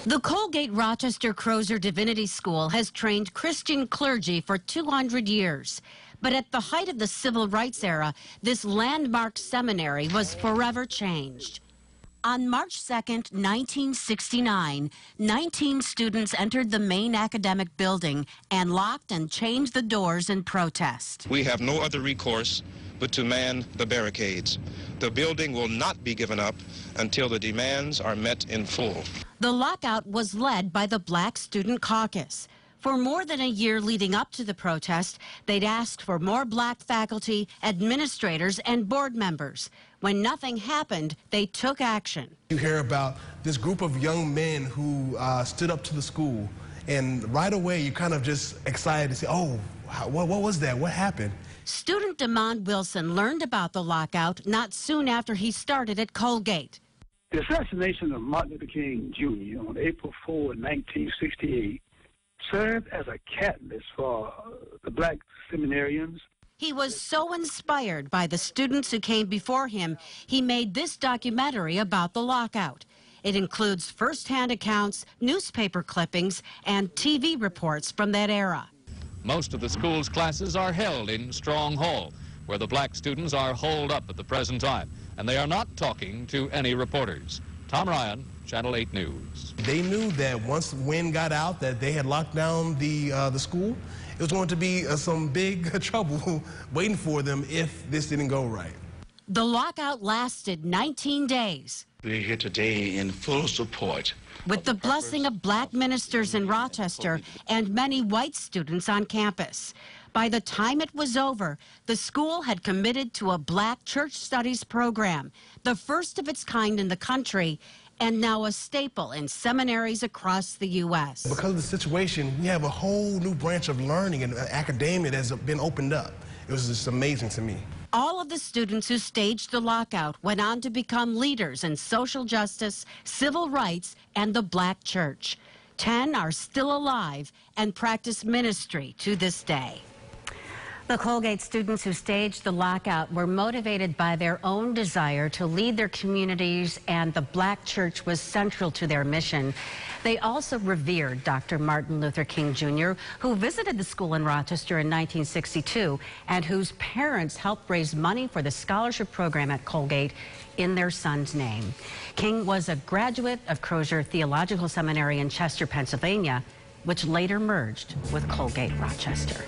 The Colgate Rochester Crozer Divinity School has trained Christian clergy for 200 years. But at the height of the civil rights era, this landmark seminary was forever changed. On March 2nd, 1969, 19 students entered the main academic building and locked and chained the doors in protest. We have no other recourse but to man the barricades. The building will not be given up until the demands are met in full. The lockout was led by the Black Student Caucus. For more than a year leading up to the protest, they'd asked for more black faculty, administrators, and board members. When nothing happened, they took action. You hear about this group of young men who stood up to the school, and right away you're kind of just excited to say, oh, what was that? What happened? Student Demond Wilson learned about the lockout not soon after he started at Colgate. The assassination of Martin Luther King Jr. on April 4, 1968 served as a catalyst for the black seminarians. He was so inspired by the students who came before him, he made this documentary about the lockout. It includes firsthand accounts, newspaper clippings, and TV reports from that era. Most of the school's classes are held in Strong Hall, where the black students are holed up at the present time, and they are not talking to any reporters. Tom Ryan, Channel 8 News. They knew that once the wind got out that they had locked down the school, it was going to be some big trouble waiting for them if this didn't go right. The lockout lasted 19 days. We're here today in full support. With the blessing of black ministers in Rochester and many white students on campus. By the time it was over, the school had committed to a black church studies program, the first of its kind in the country, and now a staple in seminaries across the U.S. Because of the situation, we have a whole new branch of learning and academia that's been opened up. It was just amazing to me. All of the students who staged the lockout went on to become leaders in social justice, civil rights, and the black church. 10 are still alive and practice ministry to this day. The Colgate students who staged the lockout were motivated by their own desire to lead their communities, and the black church was central to their mission. They also revered Dr. Martin Luther King Jr., who visited the school in Rochester in 1962 and whose parents helped raise money for the scholarship program at Colgate in their son's name. King was a graduate of Crozer Theological Seminary in Chester, Pennsylvania, which later merged with Colgate Rochester.